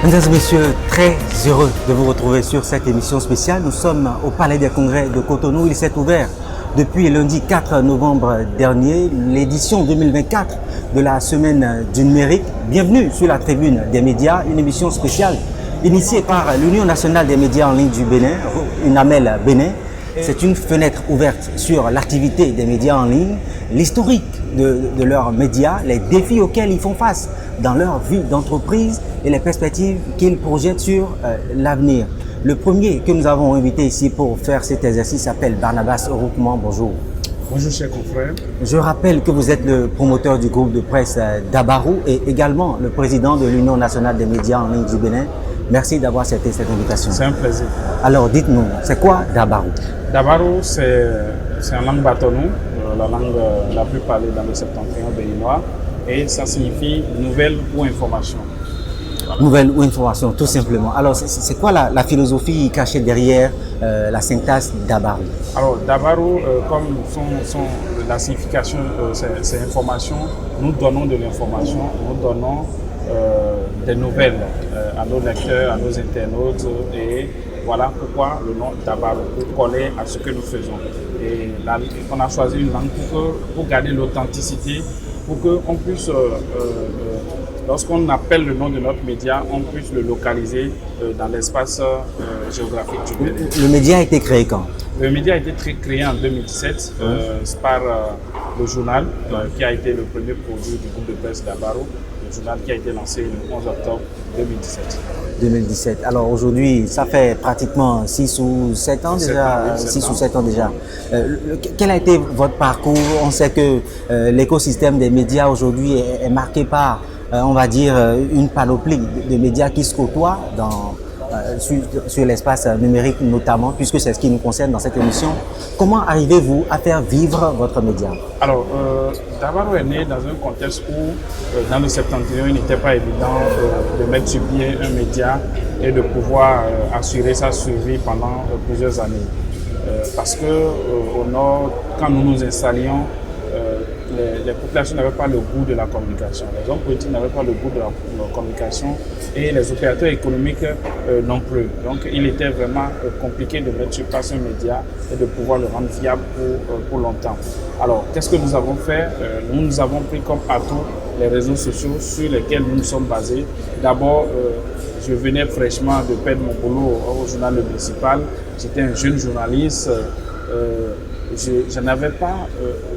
Mesdames et messieurs, très heureux de vous retrouver sur cette émission spéciale. Nous sommes au Palais des Congrès de Cotonou. Il s'est ouvert depuis lundi 4 novembre dernier, l'édition 2024 de la Semaine du numérique. Bienvenue sur la tribune des médias, une émission spéciale initiée par l'Union nationale des médias en ligne du Bénin, UNAMEL Bénin. C'est une fenêtre ouverte sur l'activité des médias en ligne, l'historique de leurs médias, les défis auxquels ils font face dans leur vie d'entreprise et les perspectives qu'ils projettent sur l'avenir. Le premier que nous avons invité ici pour faire cet exercice s'appelle Barnabas Oroukman. Bonjour. Bonjour chers confrères. Je rappelle que vous êtes le promoteur du groupe de presse Dabarou et également le président de l'Union nationale des médias en ligne du Bénin. Merci d'avoir accepté cette invitation. C'est un plaisir. Alors dites-nous, c'est quoi Dabarou? Dabarou, c'est en langue batonou, la langue la plus parlée dans le septentrion béninois, et ça signifie nouvelle ou information. Voilà. Nouvelle ou information, tout simplement. Alors c'est quoi la philosophie cachée derrière la syntaxe Dabarou? Alors Dabarou, comme la signification, c'est information, nous donnons de l'information, nous donnons des nouvelles à nos lecteurs, à nos internautes, et voilà pourquoi le nom Dabarou, pour coller à ce que nous faisons. Et là, on a choisi une langue pour garder l'authenticité, pour qu'on puisse, lorsqu'on appelle le nom de notre média, on puisse le localiser dans l'espace géographique du Bénin. Le média a été créé quand? Le média a été créé en 2017 par le journal, qui a été le premier produit du groupe de presse Dabarou, le journal qui a été lancé le 11 octobre 2017. 2017. Alors aujourd'hui, ça fait pratiquement 6 ou 7 ans déjà. 6 ou 7 ans déjà. Quel a été votre parcours? On sait que l'écosystème des médias aujourd'hui est marqué par, on va dire, une panoplie de médias qui se côtoient sur l'espace numérique notamment, puisque c'est ce qui nous concerne dans cette émission. Comment arrivez-vous à faire vivre votre média? Alors, Dabarou est né dans un contexte où, dans le septentrion, il n'était pas évident de mettre sur pied un média et de pouvoir assurer sa survie pendant plusieurs années. Parce que au nord, quand nous nous installions, les populations n'avaient pas le goût de la communication, les hommes politiques n'avaient pas le goût de la communication et les opérateurs économiques non plus. Donc il était vraiment compliqué de mettre sur place un média et de pouvoir le rendre viable pour longtemps. Alors qu'est-ce que nous avons fait? Nous avons pris comme atout les réseaux sociaux sur lesquels nous nous sommes basés. D'abord, je venais fraîchement de perdre mon boulot au journal municipal. J'étais un jeune journaliste. Je n'avais pas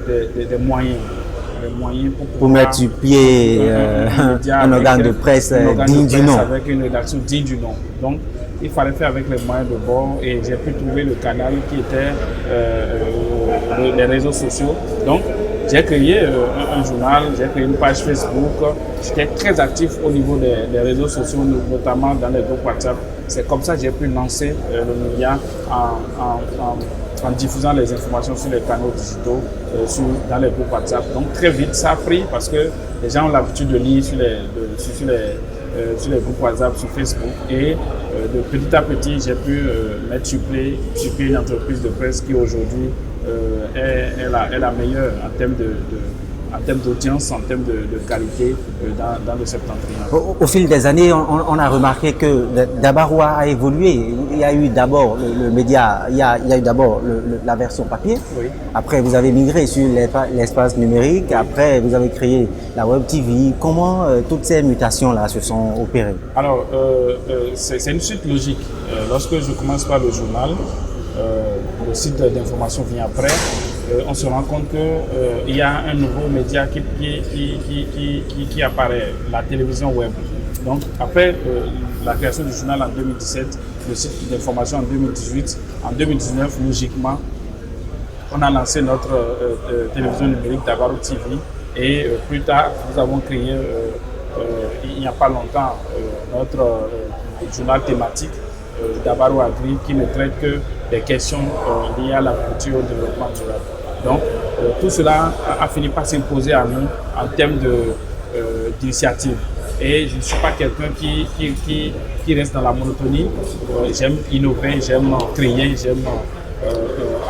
des moyens pour mettre sur pied un organe de presse digne du nom. Avec une rédaction digne du nom. Donc, il fallait faire avec les moyens de bord et j'ai pu trouver le canal qui était les réseaux sociaux. Donc, j'ai créé un journal, j'ai créé une page Facebook. J'étais très actif au niveau des réseaux sociaux, notamment dans les groupes WhatsApp. C'est comme ça que j'ai pu lancer le média en diffusant les informations sur les canaux digitaux, dans les groupes WhatsApp. Donc très vite, ça a pris parce que les gens ont l'habitude de lire sur les groupes WhatsApp, sur Facebook. Et de petit à petit, j'ai pu mettre sur pied une entreprise de presse qui aujourd'hui est la meilleure en termes d'audience, en termes de qualité dans le septentrion. Au fil des années, on a remarqué que Dabarou a évolué. Il y a eu d'abord le média, il y a eu d'abord la version papier. Oui. Après, vous avez migré sur l'espace numérique. Oui. Après, vous avez créé la Web TV. Comment toutes ces mutations-là se sont opérées? Alors, c'est une suite logique. Lorsque je commence par le journal, le site d'information vient après. On se rend compte qu'il y a un nouveau média qui apparaît, la télévision web. Donc après la création du journal en 2017, le site d'information en 2018, en 2019, logiquement, on a lancé notre télévision numérique Dabarou TV et plus tard, nous avons créé, il n'y a pas longtemps, notre journal thématique Dabarou Agri qui ne traite que des questions liées à l'agriculture et au développement durable. Donc, tout cela a fini par s'imposer à nous en termes d'initiative. Et je ne suis pas quelqu'un qui reste dans la monotonie. J'aime innover, j'aime créer, j'aime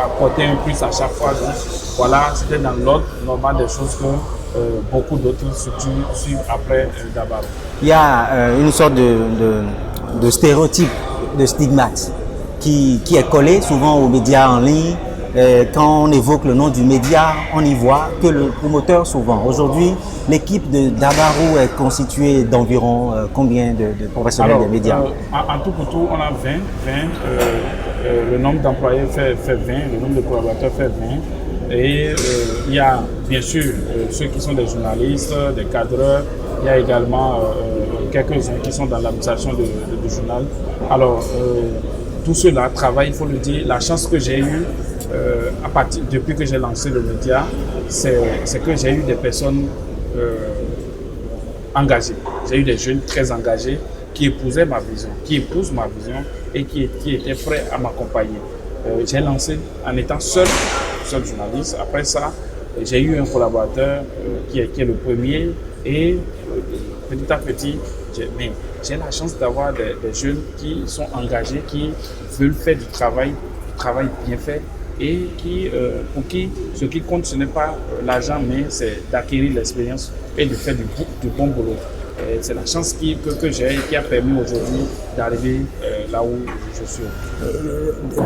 apporter un plus à chaque fois. Donc, voilà, c'était dans l'ordre normal des choses que beaucoup d'autres structures suivent après Dabarou. Il y a une sorte de stéréotype, de stigmate qui est collé souvent aux médias en ligne. Quand on évoque le nom du média, on y voit que le promoteur souvent. Aujourd'hui, l'équipe de Dabarou est constituée d'environ combien de professionnels des médias? En tout pour tout, on a 20. Le nombre d'employés fait 20, le nombre de collaborateurs fait 20. Et il y a bien sûr ceux qui sont des journalistes, des cadreurs. Il y a également quelques-uns qui sont dans l'administration du journal. Alors, tout cela travaille, il faut le dire. La chance que j'ai eue depuis que j'ai lancé le média, c'est que j'ai eu des personnes engagées. J'ai eu des jeunes très engagés qui épousaient ma vision, qui épousent ma vision et qui étaient prêts à m'accompagner. J'ai lancé en étant seul journaliste. Après ça, j'ai eu un collaborateur qui est le premier et petit à petit, j'ai la chance d'avoir des jeunes qui sont engagés, qui veulent faire du travail bien fait et pour qui ce qui compte, ce n'est pas l'argent, mais c'est d'acquérir l'expérience et de faire du bon boulot. C'est la chance que j'ai et qui a permis aujourd'hui d'arriver là où je suis.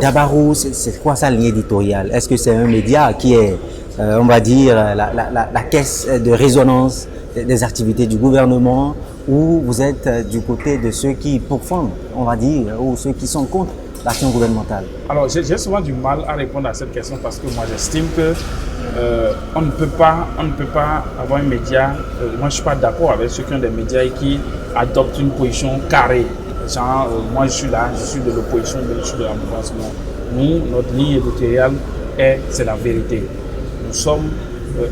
Dabarou, c'est quoi sa ligne éditoriale? Est-ce que c'est un média qui est, on va dire, la caisse de résonance des activités du gouvernement, ou vous êtes du côté de ceux qui pourfendent, on va dire, ou ceux qui sont contre l'action gouvernementale? Alors, j'ai souvent du mal à répondre à cette question parce que moi, j'estime que on ne peut pas avoir un média. Moi, je ne suis pas d'accord avec ceux qui ont des médias et qui adoptent une position carrée. Genre, moi, je suis là, je suis de l'opposition, je suis de la mouvance. Nous, notre ligne éditoriale, c'est la vérité. Nous sommes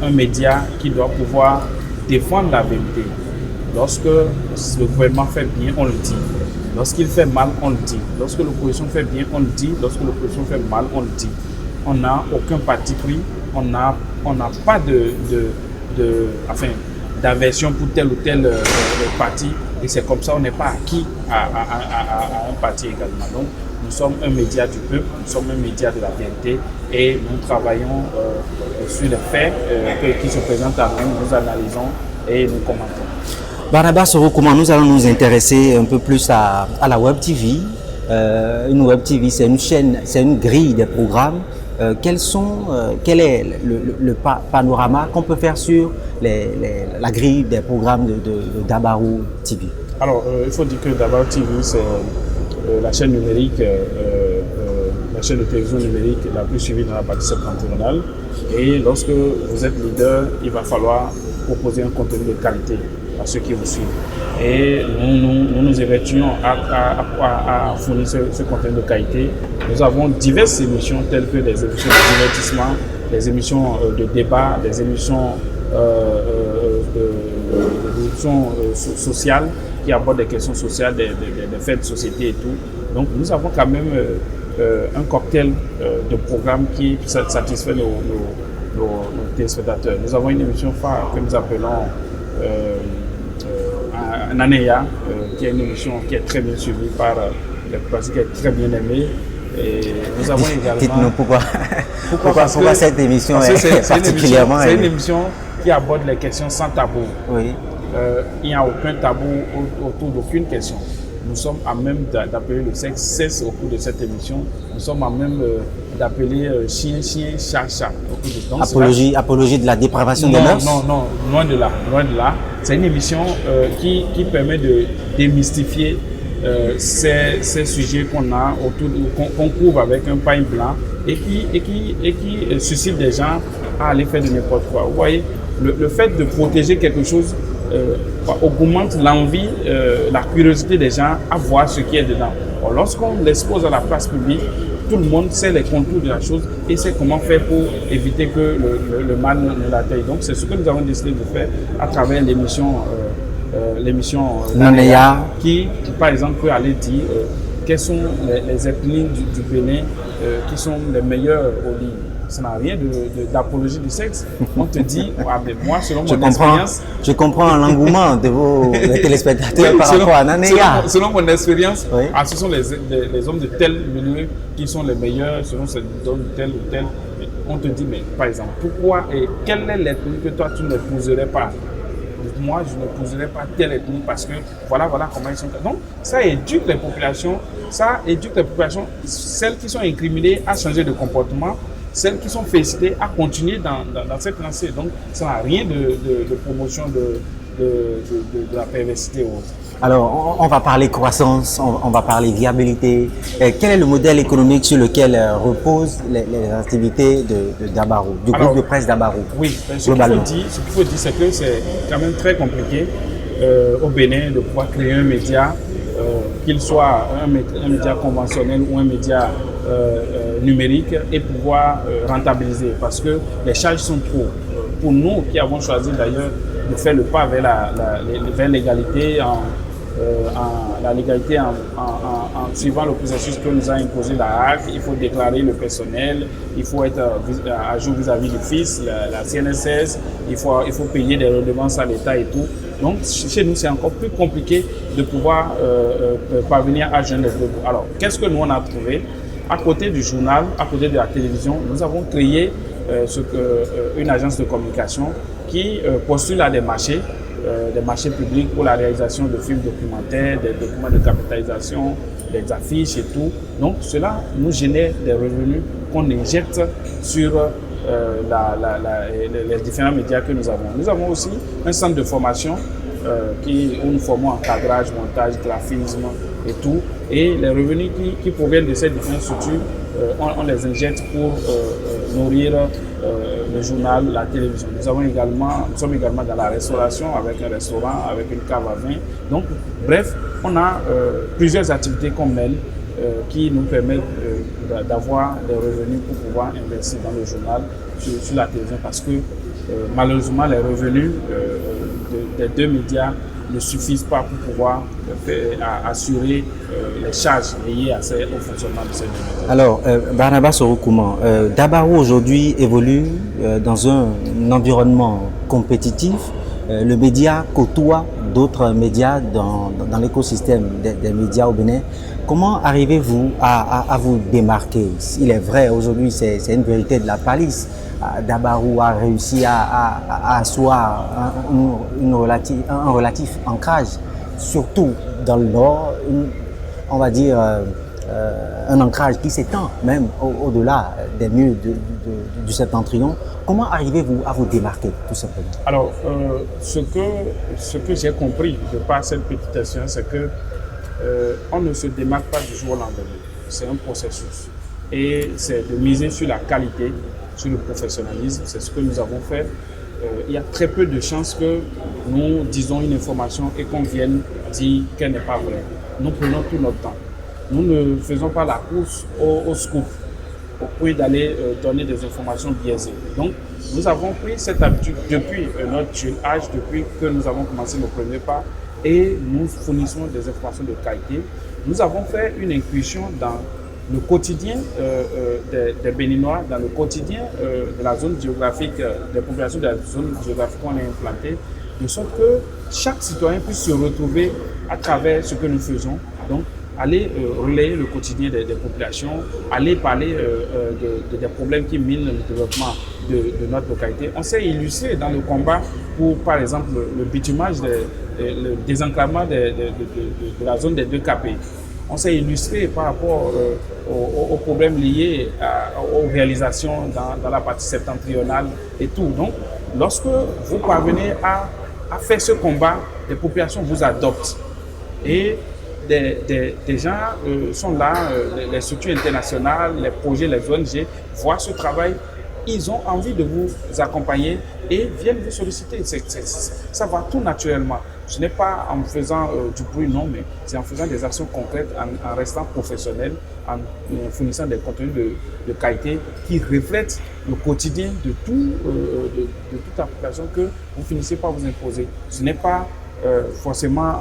un média qui doit pouvoir défendre la vérité. Lorsque le gouvernement fait bien, on le dit. Lorsqu'il fait mal, on le dit. Lorsque l'opposition fait bien, on le dit. Lorsque l'opposition fait mal, on le dit. On n'a aucun parti pris. On n'a pas d'aversion pour tel ou tel parti. Et c'est comme ça, on n'est pas acquis à un parti également. Donc, nous sommes un média du peuple, nous sommes un média de la vérité et nous travaillons sur les faits qui se présentent à nous, nous analysons et nous commentons. Barnabas Soro-Kouma, nous allons nous intéresser un peu plus à la Web TV. Une Web TV, c'est une chaîne, c'est une grille des programmes. Quel est le panorama qu'on peut faire sur la grille des programmes de Dabarou TV? Alors, il faut dire que Dabarou TV, c'est la chaîne numérique, la chaîne de télévision numérique la plus suivie dans la partie septentrionale. Et lorsque vous êtes leader, il va falloir proposer un contenu de qualité à ceux qui vous suivent. Et nous nous évertuons à fournir ce contenu de qualité. Nous avons diverses émissions telles que des émissions de divertissement, des émissions de débat, des émissions sociales qui abordent des questions sociales, des faits de société et tout. Donc nous avons quand même un cocktail de programmes qui satisfait nos téléspectateurs. Nous avons une émission phare que nous appelons Naneya, qui est une émission qui est très bien suivie par les personnes, qui est très bien aimée. Et nous avons également... Dites-nous pourquoi cette émission est particulièrement aimée. C'est une émission qui aborde les questions sans tabou. Oui. Il n'y a aucun tabou autour d'aucune question. Nous sommes à même d'appeler le sexe au cours de cette émission. Nous sommes à même d'appeler chien, chat. Apologie de la dépravation des mœurs? Non, loin de là. C'est une émission qui permet de démystifier ces sujets qu'on couvre avec un pain blanc et qui suscite des gens à aller faire de n'importe quoi. Vous voyez, le fait de protéger quelque chose augmente l'envie, la curiosité des gens à voir ce qui est dedans. Alors, lorsqu'on l'expose à la place publique, tout le monde sait les contours de la chose et sait comment faire pour éviter que le mal ne l'atteigne. Donc c'est ce que nous avons décidé de faire à travers l'émission Naneya, qui par exemple peut aller dire quelles sont les ethnies du Bénin qui sont les meilleures au lit. Ça n'a rien d'apologie du sexe. On te dit, moi, selon mon expérience... Je comprends l'engouement de vos téléspectateurs par rapport à Naneya. Selon mon expérience, oui. Ce sont les hommes de tel milieu qui sont les meilleurs, selon ces hommes de tel ou tel. on te dit, mais par exemple, pourquoi et quelle est l'ethnie que toi tu n'épouserais pas? Moi, je n'épouserais pas telle ethnie parce que voilà comment ils sont. Donc, ça éduque les populations, celles qui sont incriminées à changer de comportement, celles qui sont félicitées à continuer dans cette lancée. Donc, ça n'a rien de promotion de la perversité ou autre. Alors, on va parler croissance, on va parler viabilité. Quel est le modèle économique sur lequel reposent les activités de Dabarou, du groupe de presse Dabarou? Oui, ce qu'il faut dire, c'est que c'est quand même très compliqué au Bénin de pouvoir créer un média, qu'il soit un média conventionnel ou un média numérique, et pouvoir rentabiliser, parce que les charges sont trop. Pour nous qui avons choisi d'ailleurs de faire le pas vers l'égalité en suivant le processus que nous a imposé la HAC, il faut déclarer le personnel, il faut être à jour vis-à-vis du FIS, la CNSS, il faut payer des redevances à l'État et tout. Donc chez nous, c'est encore plus compliqué de pouvoir parvenir à joindre les deux bouts. Alors, qu'est-ce que nous on a trouvé? À côté du journal, à côté de la télévision, nous avons créé une agence de communication qui postule à des marchés publics pour la réalisation de films documentaires, des documents de capitalisation, des affiches et tout. Donc cela nous génère des revenus qu'on injecte sur les différents médias que nous avons. Nous avons aussi un centre de formation où nous formons en cadrage, montage, graphisme et tout. Et les revenus qui proviennent de ces différentes structures, on les injecte pour nourrir le journal, la télévision. Nous sommes également dans la restauration, avec un restaurant, avec une cave à vin. Donc, bref, on a plusieurs activités qu'on mène qui nous permettent d'avoir des revenus pour pouvoir investir dans le journal, sur la télévision, parce que malheureusement, les revenus des deux médias ne suffisent pas pour pouvoir assurer les charges liées au fonctionnement de ces deux médias. Alors, Barnabas Orokouman, Dabarou aujourd'hui évolue dans un environnement compétitif. Le média côtoie d'autres médias dans l'écosystème des médias au Bénin. Comment arrivez-vous à vous démarquer? Il est vrai, aujourd'hui, c'est une vérité de la palisse. Dabarou a réussi à asseoir un relatif ancrage, surtout dans le Nord, on va dire un ancrage qui s'étend même au-delà des murs du Septentrion. Comment arrivez-vous à vous démarquer, tout simplement? Alors, ce que j'ai compris de par cette petite question, c'est que on ne se démarque pas du jour au lendemain. C'est un processus. Et c'est de miser sur la qualité, sur le professionnalisme. C'est ce que nous avons fait. Il y a très peu de chances que nous disons une information et qu'on vienne dire qu'elle n'est pas vraie. Nous prenons tout notre temps. Nous ne faisons pas la course au scoop, au point d'aller donner des informations biaisées. Donc, nous avons pris cette habitude depuis notre jeune âge, depuis que nous avons commencé nos premiers pas, et nous fournissons des informations de qualité. Nous avons fait une incursion dans le quotidien des Béninois, dans le quotidien de la zone géographique, des populations de la zone géographique qu'on a implantée, de sorte que chaque citoyen puisse se retrouver à travers ce que nous faisons. Donc, aller relayer le quotidien des populations, aller parler des problèmes qui minent le développement de notre localité. On s'est illustré dans le combat pour, par exemple, le bitumage, le désenclavement de la zone des 2 KP. On s'est illustré par rapport aux problèmes liés aux réalisations dans la partie septentrionale et tout. Donc, lorsque vous parvenez à faire ce combat, les populations vous adoptent. Et des gens sont là, les structures internationales, les projets, les ONG voient ce travail, ils ont envie de vous accompagner et viennent vous solliciter. Ça va tout naturellement. Ce n'est pas en faisant du bruit, non, mais c'est en faisant des actions concrètes, en restant professionnel, en fournissant des contenus de qualité qui reflètent le quotidien de toute la population que vous finissez par vous imposer. Ce n'est pas forcément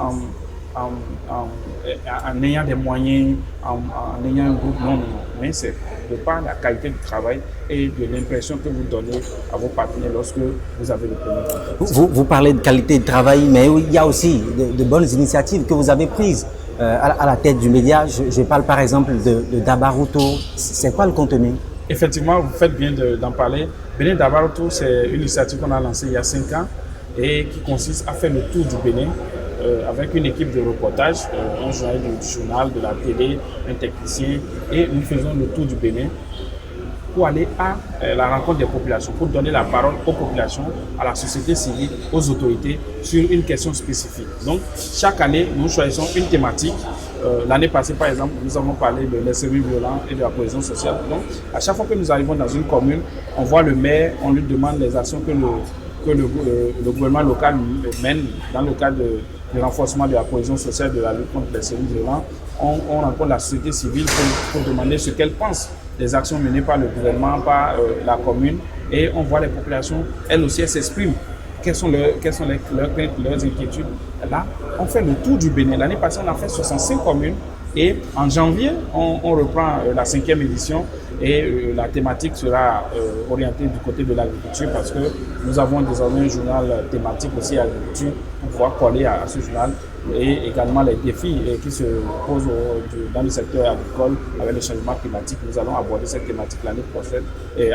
en ayant des moyens, en ayant un groupe, non, mais c'est de par la qualité du travail et de l'impression que vous donnez à vos partenaires lorsque vous avez le premier contact. Vous parlez de qualité de travail, mais il y a aussi de bonnes initiatives que vous avez prises à la tête du média. Je parle par exemple de Dabarouto. C'est quoi le contenu? Effectivement, vous faites bien d'en parler. Bénin Dabaroto, c'est une initiative qu'on a lancée il y a 5 ans et qui consiste à faire le tour du Bénin avec une équipe de reportage, un journaliste du journal, de la télé, un technicien, et nous faisons le tour du Bénin pour aller à la rencontre des populations, pour donner la parole aux populations, à la société civile, aux autorités sur une question spécifique. Donc, chaque année, nous choisissons une thématique. L'année passée, par exemple, nous avons parlé de l'extrémisme violent et de la cohésion sociale. Donc, à chaque fois que nous arrivons dans une commune, on voit le maire, on lui demande les actions que le gouvernement local mène dans le cadre du renforcement de la cohésion sociale, de la lutte contre l'extrémisme violent. On rencontre la société civile pour demander ce qu'elle pense des actions menées par le gouvernement, par la commune, et on voit les populations, elles aussi, elles s'expriment. Quelles sont leurs craintes, leurs inquiétudes. Là, on fait le tour du Bénin. L'année passée, on a fait 65 communes et en janvier, on reprend la 5e édition et la thématique sera orientée du côté de l'agriculture parce que nous avons désormais un journal thématique aussi à l'agriculture pour pouvoir coller à ce journal et également les défis qui se posent dans le secteur agricole avec le changement climatique. Nous allons aborder cette thématique l'année prochaine,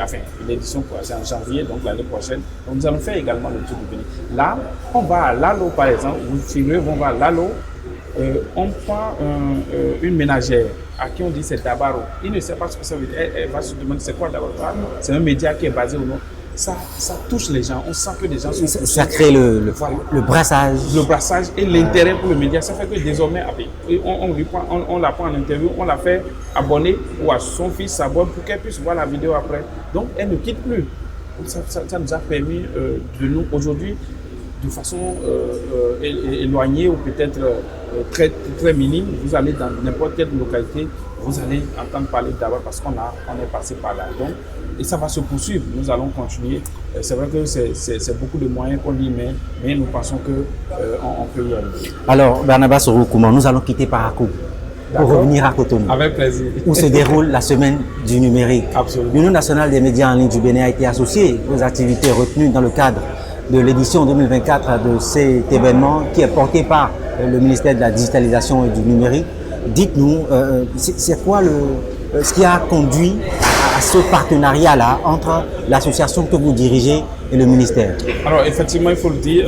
enfin l'édition c'est en janvier, donc l'année prochaine. Donc nous allons faire également le tour du Bénin. Là, on va à Lalo par exemple, vous figurez, on va à Lalo, on prend une ménagère à qui on dit c'est Dabaro. Il ne sait pas ce que ça veut dire, elle va se demander c'est quoi Dabaro. C'est un média qui est basé au nom. Ça touche les gens, on sent que les gens sont touchés. Ça crée le brassage. Le brassage et l'intérêt pour le média. Ça fait que désormais, on la prend en interview, on la fait abonner ou à son fils s'abonne pour qu'elle puisse voir la vidéo après. Donc, elle ne quitte plus. Ça nous a permis de nous, aujourd'hui, de façon éloignée ou peut-être très, très minime, vous allez dans n'importe quelle localité, vous allez entendre parler d'abord parce qu'on est passé par là. Donc, et ça va se poursuivre, nous allons continuer. C'est vrai que c'est beaucoup de moyens qu'on y met, mais nous pensons qu'on peut y aller. Alors, Barnabas Oroukouman, nous allons quitter Parakou pour revenir à Cotonou. Avec plaisir. Où se déroule la semaine du numérique. Absolument. L'Union nationale des médias en ligne du Bénin a été associée aux activités retenues dans le cadre de l'édition 2024 de cet événement qui est porté par le ministère de la Digitalisation et du Numérique. Dites-nous, c'est quoi ce qui a conduit à ce partenariat-là entre l'association que vous dirigez et le ministère? Alors effectivement, il faut le dire,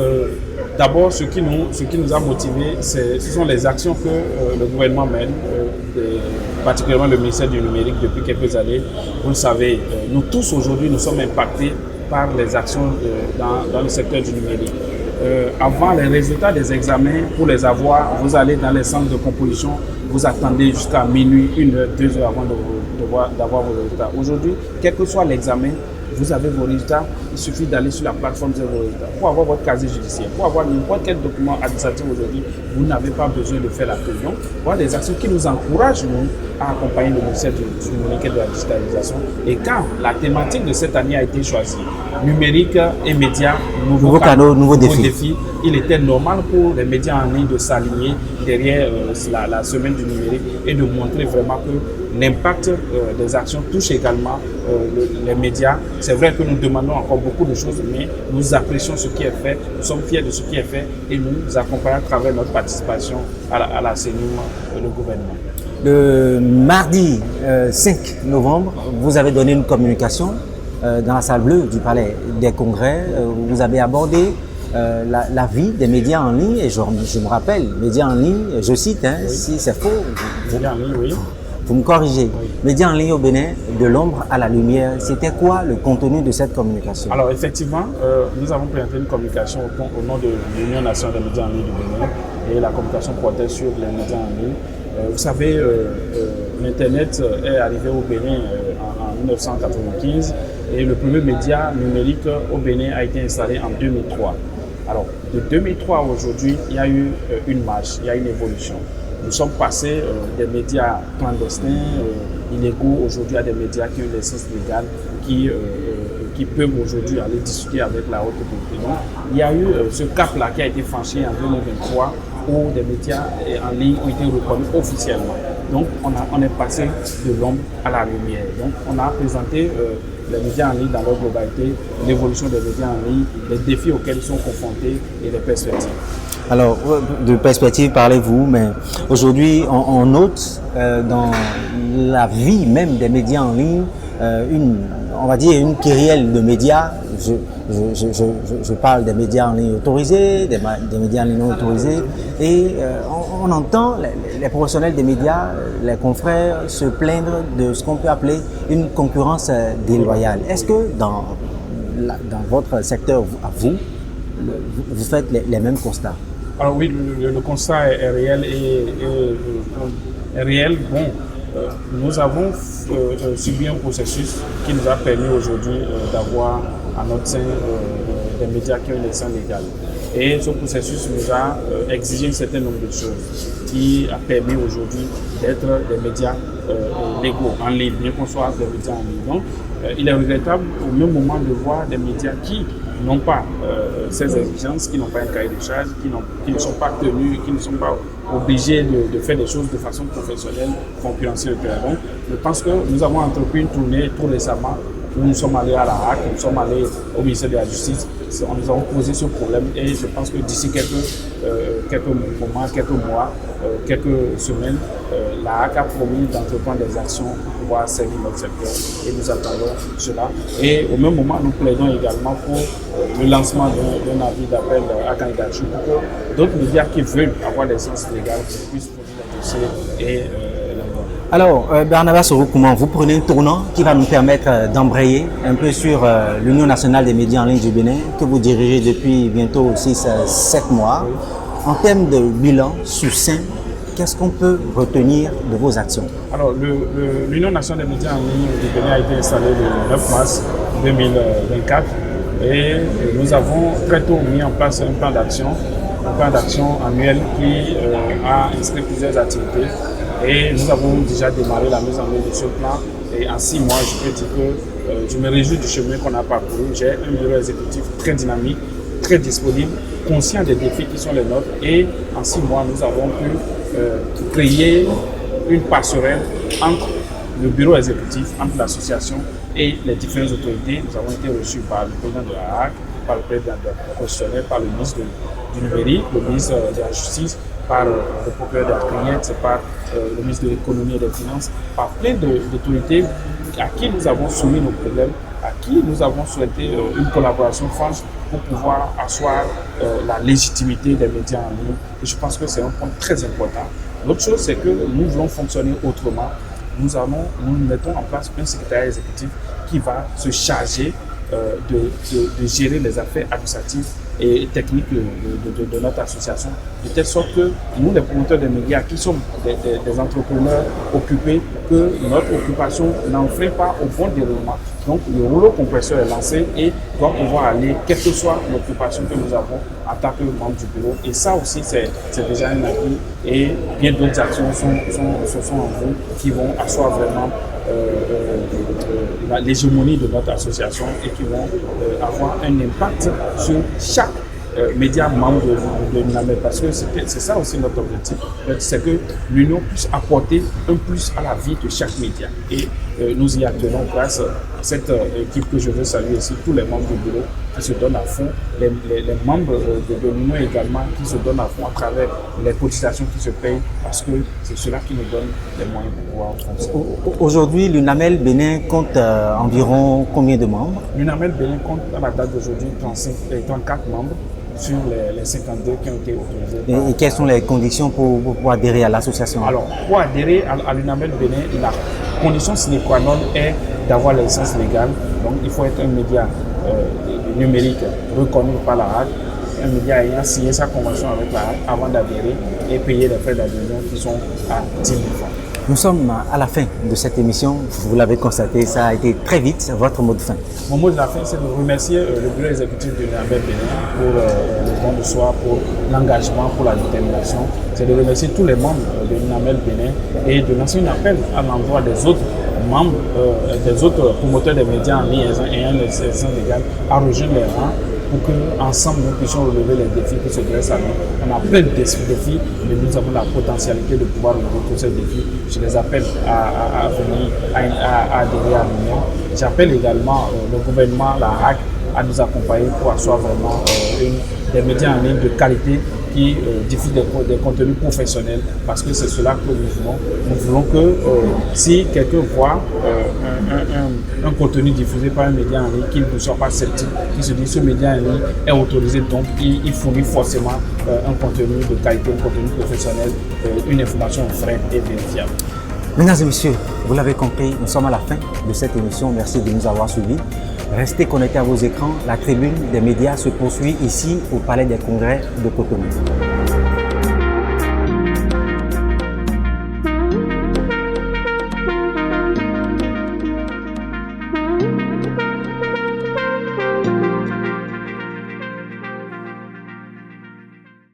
d'abord ce qui nous a motivés, ce sont les actions que le gouvernement mène, particulièrement le ministère du Numérique depuis quelques années. Vous le savez, nous tous aujourd'hui, nous sommes impactés par les actions dans le secteur du numérique. Avant les résultats des examens, pour les avoir, vous allez dans les centres de composition, vous attendez jusqu'à minuit, 1 heure, 2 heures avant d'avoir vos résultats. Aujourd'hui, quel que soit l'examen, vous avez vos résultats, il suffit d'aller sur la plateforme de vos résultats. Pour avoir votre casier judiciaire, pour avoir n'importe quel document administratif aujourd'hui, vous n'avez pas besoin de faire la queue. Donc, voilà des actions qui nous encouragent, nous, à accompagner le ministère du numérique et de la digitalisation. Et quand la thématique de cette année a été choisie, numérique et médias, nouveaux canaux, nouveaux défis, il était normal pour les médias en ligne de s'aligner derrière la semaine du numérique et de montrer vraiment que l'impact des actions touche également les médias. C'est vrai que nous demandons encore beaucoup de choses, mais nous apprécions ce qui est fait, nous sommes fiers de ce qui est fait et nous accompagnons à travers notre participation à la CENUM, le gouvernement. Le mardi 5 novembre, vous avez donné une communication dans la salle bleue du Palais des Congrès. Vous avez abordé la vie des médias en ligne et je me rappelle, médias en ligne, je cite, hein, oui. Si c'est faux, médias en ligne, oui. Vous me corrigez. Oui. Médias en ligne au Bénin, de l'ombre à la lumière, c'était quoi le contenu de cette communication? Alors effectivement, nous avons présenté une communication au nom de l'Union nationale des médias en ligne du Bénin et la communication portait sur les médias en ligne. Vous savez, l'Internet est arrivé au Bénin en 1995 et le premier média numérique au Bénin a été installé en 2003. Alors, de 2003 à aujourd'hui, il y a eu une marche, il y a une évolution. Nous sommes passés des médias clandestins, illégaux, aujourd'hui à des médias qui ont une licence légale, qui peuvent aujourd'hui aller discuter avec la haute autorité. Donc, il y a eu ce cap-là qui a été franchi en 2023 où des médias en ligne ont été reconnus officiellement. Donc, on est passé de l'ombre à la lumière. Donc, on a présenté les médias en ligne dans leur globalité, l'évolution des médias en ligne, les défis auxquels ils sont confrontés et les perspectives. Alors, de perspective, parlez-vous, mais aujourd'hui, on note dans la vie même des médias en ligne on va dire, une kyrielle de médias. Je parle des médias en ligne autorisés, des médias en ligne non autorisés, et on entend les professionnels des médias, les confrères se plaindre de ce qu'on peut appeler une concurrence déloyale. Est-ce que dans votre secteur, à vous, vous faites les mêmes constats? Alors oui, le constat est réel est réel. Bon, nous avons subi un processus qui nous a permis aujourd'hui d'avoir à notre sein des médias qui ont une licence légale. Et ce processus nous a exigé un certain nombre de choses qui a permis aujourd'hui d'être des médias légaux en ligne, bien qu'on soit des médias en ligne. Donc, il est regrettable au même moment de voir des médias qui n'ont pas ces exigences, qui n'ont pas un cahier de charges, qui ne sont pas tenus, qui ne sont pas obligés de faire des choses de façon professionnelle, concurrentielle. Donc, je pense que nous avons entrepris une tournée tout récemment où nous sommes allés à la HAC, nous sommes allés au ministère de la Justice, nous avons posé ce problème et je pense que d'ici quelques moments, quelques mois, quelques semaines, la HAC a promis d'entreprendre des actions pour pouvoir servir notre secteur et nous attendons cela. Et au même moment, nous plaidons également pour le lancement d'un avis d'appel à candidature pour que d'autres médias qui veulent avoir des licences légales puissent produire les dossiers et Alors, Barnabas Oroukouman, vous prenez un tournant qui va nous permettre d'embrayer un peu sur l'Union nationale des médias en ligne du Bénin, que vous dirigez depuis bientôt 6-7 mois. En termes de bilan succinct, qu'est-ce qu'on peut retenir de vos actions? Alors, l'Union nationale des médias en ligne du Bénin a été installée le 9 mars 2024 et nous avons très tôt mis en place un plan d'action annuel qui a inscrit plusieurs activités. Et nous avons déjà démarré la mise en œuvre de ce plan. Et en 6 mois, je peux dire que je me réjouis du chemin qu'on a parcouru. J'ai un bureau exécutif très dynamique, très disponible, conscient des défis qui sont les nôtres. Et en 6 mois, nous avons pu créer une passerelle entre le bureau exécutif, entre l'association et les différentes autorités. Nous avons été reçus par le président de la HAC, par le président constitutionnel, par le ministre du numérique, le ministre de la Justice, par le procureur de la Criette, par le ministre de l'économie et des finances, par plein d'autorités à qui nous avons soumis nos problèmes, à qui nous avons souhaité une collaboration franche pour pouvoir asseoir la légitimité des médias en ligne. Et je pense que c'est un point très important. L'autre chose, c'est que nous voulons fonctionner autrement. Nous mettons en place un secrétariat exécutif qui va se charger de gérer les affaires administratives et techniques de notre association, de telle sorte que nous, les promoteurs des médias, qui sommes des entrepreneurs occupés, que notre occupation n'enfreint pas au bon déroulement. Donc le rouleau compresseur est lancé et doit pouvoir aller, quelle que soit l'occupation que nous avons en tant que membre du bureau. Et ça aussi, c'est déjà un acquis. Et bien d'autres actions sont en cours qui vont asseoir vraiment l'hégémonie de notre association et qui vont avoir un impact sur chaque média membre de l'UNAMED, parce que c'est ça aussi notre objectif, c'est que l'Union puisse apporter un plus à la vie de chaque média. Et nous y attenons grâce à cette équipe que je veux saluer ici, tous les membres du bureau qui se donnent à fond, les membres de l'Union également qui se donnent à fond à travers les cotisations qui se payent, parce que c'est cela qui nous donne les moyens de pouvoir fonctionner. Aujourd'hui, l'UNAMED Bénin compte environ combien de membres? L'UNAMED Bénin compte à la date d'aujourd'hui 34 membres sur les 52 qui ont été autorisés. Et quelles sont les conditions pour adhérer à l'association? Alors, pour adhérer à l'UNAMED Bénin, la condition sine qua non est d'avoir la licence légale. Donc, il faut être un média numérique reconnu par la HAC, un média ayant signé sa convention avec la HAC avant d'adhérer et payer les frais d'adhésion qui sont à 10 000 francs. Nous sommes à la fin de cette émission. Vous l'avez constaté, ça a été très vite. Votre mot de fin? Mon mot de la fin, c'est de remercier le bureau exécutif de l'UNAMED Bénin pour le don de soi, pour l'engagement, pour la détermination. C'est de remercier tous les membres de l'UNAMED Bénin et de lancer un appel à l'endroit des autres membres, des autres promoteurs des médias en ligne ayant une licence légale à rejoindre les rangs pour qu'ensemble nous puissions relever les défis qui se dressent à nous. On a plein de défis, mais nous avons la potentialité de pouvoir relever tous ces défis. Je les appelle à venir, à adhérer à l'Union. J'appelle également le gouvernement, la HAC, à nous accompagner pour asseoir vraiment des médias en ligne de qualité diffusent des contenus professionnels, parce que c'est cela que nous voulons. Nous voulons que si quelqu'un voit un contenu diffusé par un média en ligne, qu'il ne soit pas sceptique, qu'il se dit ce média en ligne est autorisé, donc il fournit forcément un contenu de qualité, un contenu professionnel, une information vraie et vérifiable. Mesdames et messieurs, vous l'avez compris, nous sommes à la fin de cette émission. Merci de nous avoir suivis. Restez connectés à vos écrans. La tribune des médias se poursuit ici au Palais des Congrès de Cotonou.